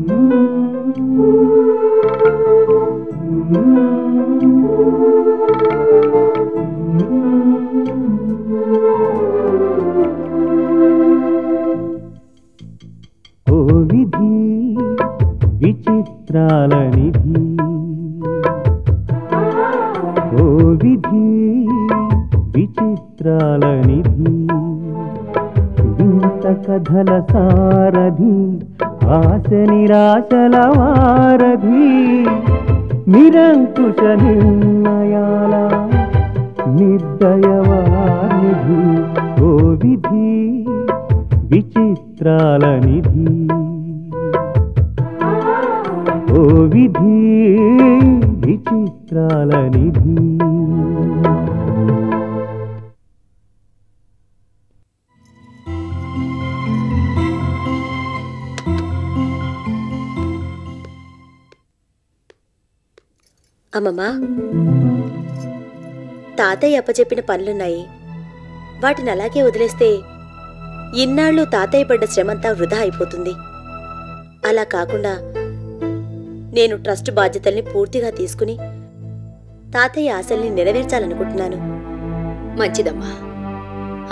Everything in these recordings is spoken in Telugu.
ఓ విధి విచిత్రాల నిధి, ఓ విధి విచిత్రాల నిధి, వింత కథల సారథి, ఆశ నిరాశల వారధి, నిరంకుశ నిర్ణయాల నిర్దయవానిధి, ఓ విధి విచిత్రాల నిధి, ఓ విధి విచిత్రాల నిధి. అమ్మమ్మా, తాతయ్య అప్పచెప్పిన పనులున్నాయి, వాటిని అలాగే వదిలేస్తే ఇన్నాళ్ళు తాతయ్య పడ్డ శ్రమంతా వృధా అయిపోతుంది. అలా కాకుండా నేను ట్రస్ట్ బాధ్యతల్ని పూర్తిగా తీసుకుని తాతయ్య ఆశల్ని నెరవేర్చాలనుకుంటున్నాను. మంచిదమ్మా,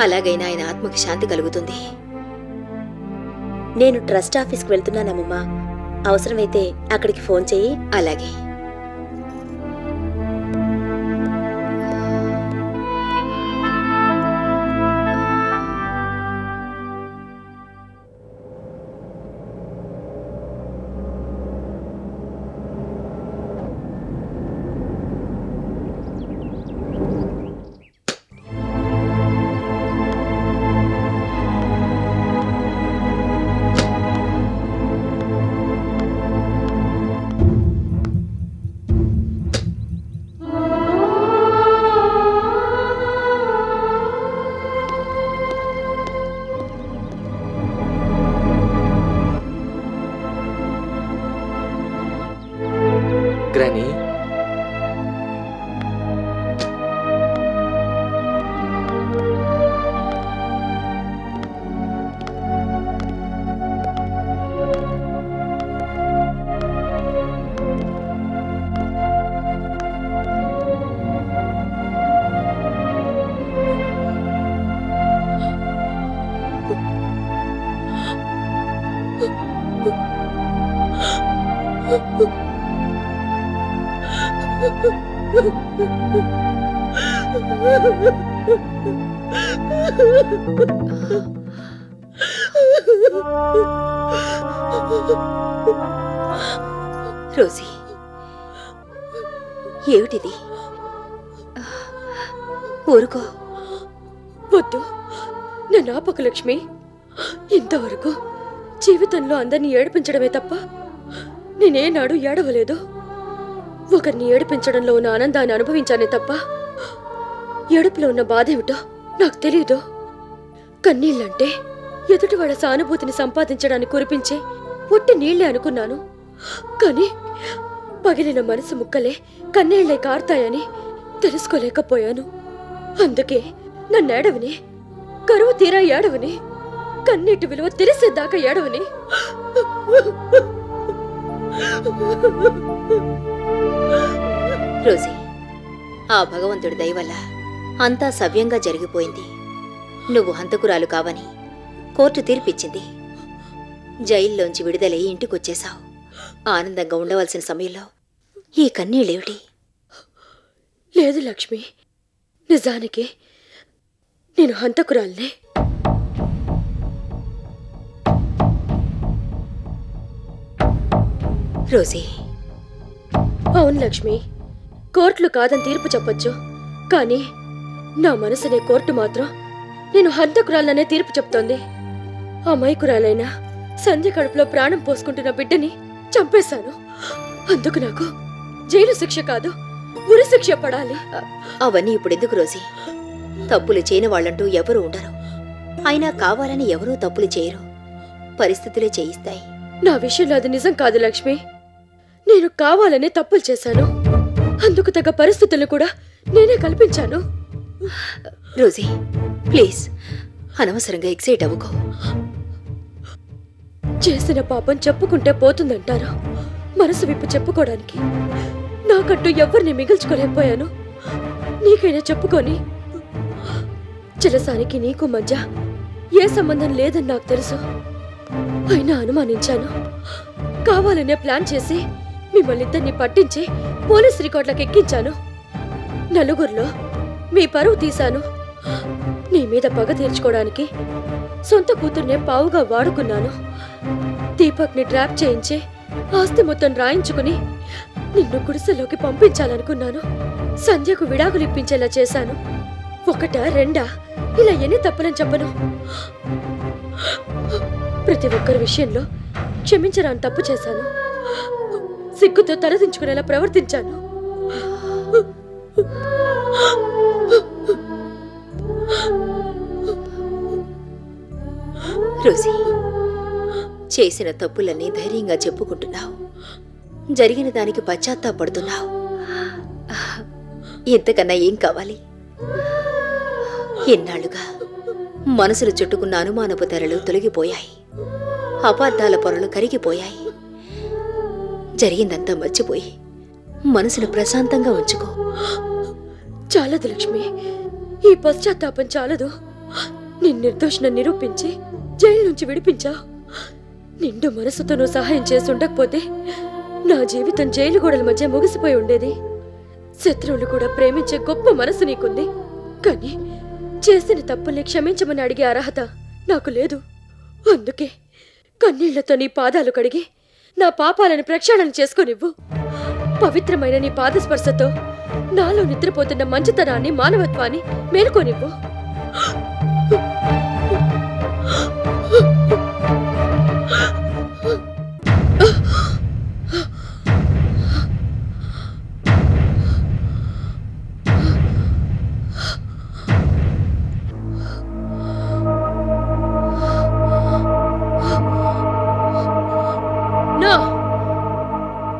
అలాగైనా ఆయన ఆత్మకి శాంతి కలుగుతుంది. నేను ట్రస్ట్ ఆఫీస్కి వెళ్తున్నానమ్మమ్మా, అవసరమైతే అక్కడికి ఫోన్ చెయ్యి. అలాగే. గ్రానీ, రోజీ, ఏమిటిది? ఊరుకో. వద్దు, నన్ను ఆపకు లక్ష్మి. ఇంతవరకు జీవితంలో అందరినీ ఏడిపించడమే తప్ప నేనేనాడు ఏడవలేదు. ఒకరిని ఏడిపించడంలో ఉన్న ఆనందాన్ని అనుభవించానే తప్ప ఏడుపులో ఉన్న బాధ ఏమిటో నాకు తెలియదు. కన్నీళ్ళంటే ఎదుటివాళ్ళ సానుభూతిని సంపాదించడానికి కురిపించే ఒట్టి నీళ్లే అనుకున్నాను. కానీ పగిలిన మనసు ముక్కలే కన్నీళ్లే కారుతాయని తెలుసుకోలేకపోయాను. అందుకే నన్ను ఏడవని, కరువు తీరా ఏడవని, కన్నీటి విలువ తెలిసేదాకా ఏడవని. రోజీ, ఆ భగవంతుడి దయ వల్ల అంతా సవ్యంగా జరిగిపోయింది. నువ్వు హంతకురాలు కావని కోర్టు తీర్పిచ్చింది. జైల్లోంచి విడుదలై ఇంటికొచ్చేశావు. ఆనందంగా ఉండవలసిన సమయంలో ఈ కన్నీళ్ళేమిటి? లేదు లక్ష్మి, నిజానికి నేను హంతకురాల్నే. రోజీ, అవును లక్ష్మి, కోర్టులు కాదని తీర్పు చెప్పొచ్చు, కానీ నా మనసునే కోర్టు మాత్రం నేను హంతకురాలనే తీర్పు చెప్తోంది. అమాయకురాలైన సంధ్య కడుపులో ప్రాణం పోసుకుంటున్న బిడ్డని చంపేశాను. అందుకు నాకు జైలు శిక్ష కాదు, ఉరి శిక్ష పడాలి. అవన్నీ ఇప్పుడెందుకు రోజీ? తప్పులు చేయని వాళ్ళంటూ ఎవరూ ఉండరు. అయినా కావాలని ఎవరూ తప్పులు చేయరు, పరిస్థితులే చేయిస్తాయి. నా విషయంలో అది నిజం కాదు లక్ష్మి. నేను కావాలనే తప్పులు చేశాను, అందుకు తగ్గ పరిస్థితులు కూడా నేనే కల్పించాను. రోజీ, ప్లీజ్ అనవసరంగా ఎక్సైట్ అవ్వకో. చేసిన పాపం చెప్పుకుంటే పోతుందంటారు. మనసు విప్పు చెప్పుకోవడానికి నాకంటూ ఎవరిని మిగిల్చుకోలేకపోయాను. నీకైనా చెప్పుకొని. చిలసానికి నీకు మధ్య ఏ సంబంధం లేదని నాకు తెలుసు. అయినా అనుమానించాను. కావాలనే ప్లాన్ చేసి మిమ్మల్ని ఇద్దరిని పట్టించి పోలీస్ రికార్డులకు ఎక్కించాను. నలుగురిలో మీ పరువు తీశాను. నీ మీద పగ తీర్చుకోవడానికి సొంత కూతుర్నే పావుగా వాడుకున్నాను. దీపక్ని ట్రాప్ చేయించి ఆస్తి మొత్తం రాయించుకుని నిన్ను గుడిసెలోకి పంపించాలనుకున్నాను. సంధ్యకు విడాకులు ఇప్పించేలా చేశాను. ఒకటా రెండా ఇలా ఎన్ని తప్పులని చెప్పను. ప్రతి ఒక్కరి విషయంలో క్షమించరాని తప్పు చేశాను. సిగ్గుతో తలదించుకునేలా ప్రవర్తించాను. రోజీ, చేసిన తప్పులన్నీ ధైర్యంగా చెప్పుకుంటున్నావు. జరిగిన దానికి పశ్చాత్తాపడుతున్నావు. ఇంతకన్నా ఏం కావాలి? ఎన్నాళ్లుగా మనసులు చుట్టుకున్న అనుమానపు తెరలు తొలగిపోయాయి. అపార్థాల పొరలు కరిగిపోయాయి. జరిగిందంతా మర్చిపోయి మనసును ప్రశాంతంగా ఉంచుకో. చాలదు లక్ష్మి, ఈ పశ్చాత్తాపం చాలదు. నిన్ను నిర్దోషణ నిరూపించి జైలు నుంచి విడిపించావు. నిండు మనసుతో నువ్వు సహాయం చేసి ఉండకపోతే నా జీవితం జైలు గోడల మధ్య ముగిసిపోయి ఉండేది. శత్రువులు కూడా ప్రేమించే గొప్ప మనసు నీకుంది. కానీ చేసిన తప్పుల్ని క్షమించమని అడిగే అర్హత నాకు లేదు. అందుకే కన్నీళ్లతో నీ పాదాలు కడిగి నా పాపాలను ప్రక్షాళన చేసుకోనివ్వు. పవిత్రమైన నీ పాదస్పర్శతో నాలో నిద్రపోతున్న మంచితనాన్ని, మానవత్వాన్ని మేల్కొనివ్వు.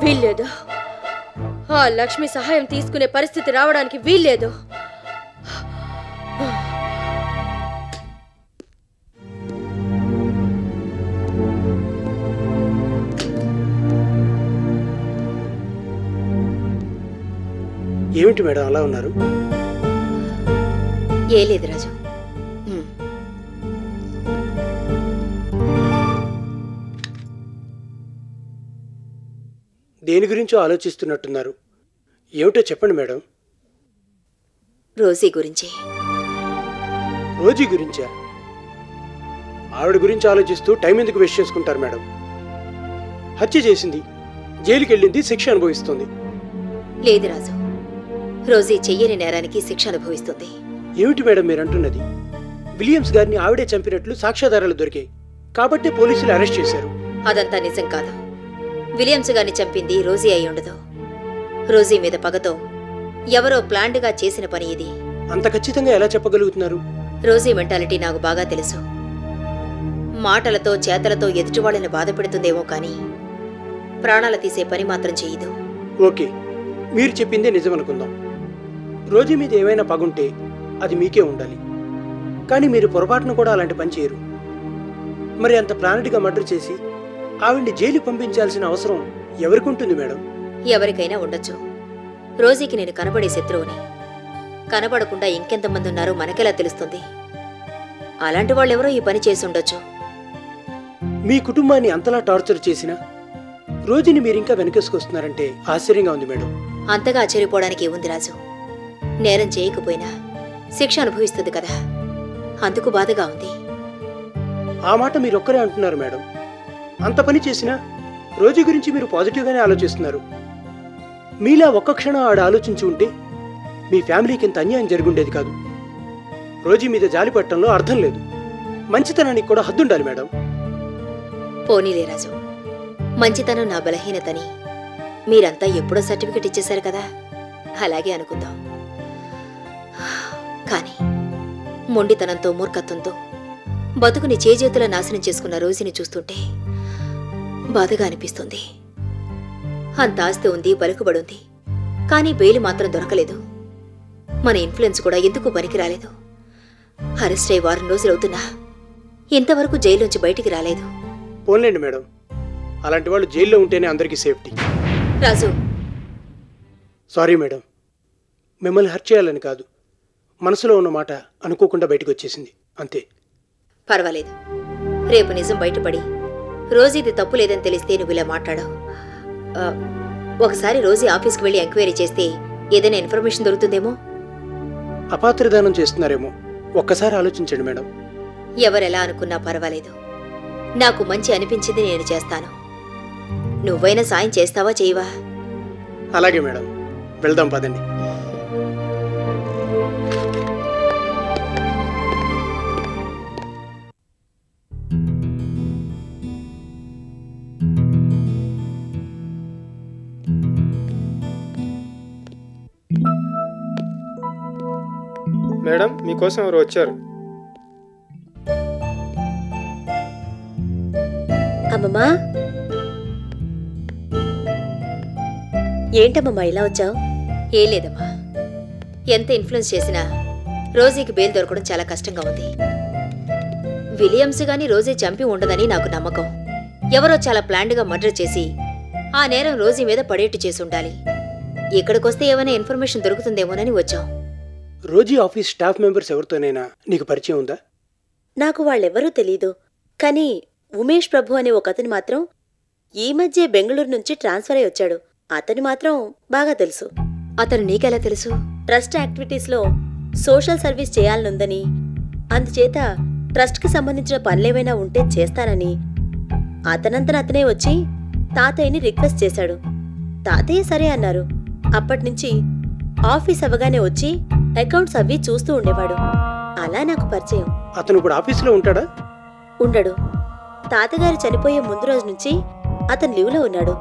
వీల్లేదు. ఆ లక్ష్మి సహాయం తీసుకునే పరిస్థితి రావడానికి వీల్లేదు. ఏమిటి మేడం అలా ఉన్నారు? ఏ లేదు రాజు. దేని గురించో ఆలోచిస్తున్నట్టున్నారు. ఏమిటో చెప్పండి మేడం. రోజీ గురించి. రోజీ గురించా? ఆవిడ గురించి ఆలోచిస్తూ టైం ఎందుకు వేస్ట్ చేసుకుంటారు మేడం? హత్య చేసింది, జైలుకి వెళ్ళింది, శిక్ష అనుభవిస్తుంది. లేదు రాజు, రోజీ చెయ్యని నేరానికి శిక్ష అనుభవిస్తుంది. ఏమిటి మేడం మీరు అంటున్నది? విలియమ్స్ గారిని ఆవిడే చంపినట్లు సాక్ష్యాధారాలు దొరికాయి కాబట్టే పోలీసులు అరెస్ట్ చేశారు. అదంతా నిజం కాదు. విలియమ్స్ గారిని చంపింది రోజీ అయి ఉండదు. రోజీ మీద పగతో ఎవరో ప్లాన్డ్గా చేసిన పని ఇది. అంత ఖచ్చితంగా ఎలా చెప్పగలుగుతున్నారు? రోజీ మెంటాలిటీ నాకు బాగా తెలుసు. మాటలతో చేతలతో ఎదుటివాళ్ళని బాధ పెడుతుందేమో కానీ ప్రాణాలు తీసే పని మాత్రం చేయదు. ఓకే, మీరు చెప్పిందే నిజం అనుకుందాం. రోజీ మీద ఏమైనా పగుంటే అది మీకే ఉండాలి. కానీ మీరు పొరపాటును కూడా అలాంటి పని చేయరు. మరి అంత ప్లానెట్గా మర్డర్ చేసి ఆవిడ్ని జైలుకి పంపించాల్సిన అవసరం ఎవరికి ఉంటుంది మేడం? ఎవరికైనా ఉండొచ్చు. రోజీకి నేను కనబడే శత్రువుని. కనబడకుండా ఇంకెంతమంది ఉన్నారో మనకెలా తెలుస్తుంది? అలాంటి వాళ్ళెవరో ఈ పని చేసి ఉండొచ్చు. మీ కుటుంబాన్ని అంతలా టార్చర్ చేసినా రోజీని మీరింకా వెనకేసుకొస్తున్నారంటే ఆశ్చర్యంగా ఉంది మేడం. అంతగా ఆశ్చర్యపోవడానికి ఏముంది రాజు? నేరం చేయకపోయినా శిక్ష అనుభవిస్తుంది కదా, అందుకు బాధగా ఉంది. ఆ మాట మీరొక్కరే అంటున్నారు మేడం. అంత పని చేసినా రోజీ గురించి మీరు పాజిటివ్గానే ఆలోచిస్తున్నారు. మీలా ఒక్క క్షణం ఆడ ఆలోచించి ఉంటే మీ ఫ్యామిలీకి ఇంత అన్యాయం జరుగుండేది కాదు. రోజీ మీద జాలి పట్టడంలో అర్థం లేదు. మంచితనానికి కూడా హద్దుండాలి మేడం. పోనీలే రాజు, మంచితనం నా బలహీనతని మీరంతా ఎప్పుడో సర్టిఫికెట్ ఇచ్చేశారు కదా, అలాగే అనుకుందాం. కానీ మొండితనంతో, మూర్ఖత్వంతో బతుకుని చేజేతుల నాశనం చేసుకున్న రోజీని చూస్తుంటే బాధగా అనిపిస్తుంది. అంత ఆస్తి ఉంది, పలుకుబడుంది, కానీ బెయిల్ మాత్రం దొరకలేదు. మన ఇన్ఫ్లుయెన్స్ కూడా ఎందుకు పనికి రాలేదు. అరెస్ట్ అయి వారం రోజులవుతున్నా ఇంతవరకు జైల్లోంచి బయటికి రాలేదు. పోన్లేండి మేడం, అలాంటి వాళ్ళు జైల్లో ఉంటేనే అందరికీ సేఫ్టీ. రాజు, సారీ మేడం, మిమ్మల్ని హర్ట్ చేయాలని కాదు, మనసులో ఉన్న మాట అనుకోకుండా బయటకు వచ్చేసింది అంతే. పర్వాలేదు. రేపు నిజం బయటపడి రోజు ఇది తప్పు లేదని తెలిస్తే నువ్వు ఇలా మాట్లాడావు. ఒకసారి రోజు ఆఫీస్కి వెళ్ళి ఎంక్వైరీ చేస్తే ఏదైనా ఇన్ఫర్మేషన్ దొరుకుతుందేమో. అపాత్రదానం చేస్తున్నారేమో, ఒక్కసారి ఆలోచించండి మేడం. ఎవరెలా అనుకున్నా పర్వాలేదు. నాకు మంచి అనిపించింది నేను చేస్తాను. నువ్వైనా సాయం చేస్తావా చేయవా? అలాగే మేడం, వెళ్దాం పదండి. మేడం, మీకోసం ఎవరు వచ్చారు. అమ్మమ్మా, ఏంటమ్మమ్మా ఇలా వచ్చావు? ఏ లేదమ్మా, ఎంత ఇన్ఫ్లుయెన్స్ చేసినా రోజీకి బెయిల్ దొరకడం చాలా కష్టంగా ఉంది. విలియమ్స్ గాని రోజీ చంపి ఉండదని నాకు నమ్మకం. ఎవరో చాలా ప్లాన్డ్గా మర్డర్ చేసి ఆ నేరం రోజీ మీద పడేట్టు చేసి ఉండాలి. ఇక్కడికొస్తే ఏమైనా ఇన్ఫర్మేషన్ దొరుకుతుందేమోనని వచ్చాం. రోజీ ఆఫీస్ స్టాఫ్ మెంబర్స్ ఎవరితోనైనా నీకు పరిచయం ఉందా? నాకు వాళ్ళెవ్వరూ తెలీదు. కానీ ఉమేష్ ప్రభు అనే ఒకతను మాత్రం ఈ మధ్య బెంగళూరు నుంచి ట్రాన్స్ఫర్ అయి వచ్చాడు. అతను మాత్రం బాగా తెలుసు. అతను నీకెలా తెలుసు? ట్రస్ట్ యాక్టివిటీస్లో సోషల్ సర్వీస్ చేయాలనుందని, అందుచేత ట్రస్ట్కి సంబంధించిన పనులేమైనా ఉంటే చేస్తానని అతనంతన అతనే వచ్చి తాతయ్యని రిక్వెస్ట్ చేశాడు. తాతయ్య సరే అన్నారు. అప్పటినుంచి ఆఫీస్ అవ్వగానే వచ్చి అకౌంట్స్ అవి చూస్తూ ఉండేవాడు. అలా నాకు పరిచయం. అతను ఇప్పుడు ఆఫీసులో ఉంటాడా? ఉండడు. తాతగారు చనిపోయే ముందు రోజు నుంచి అతను లీవ్లో ఉన్నాడు.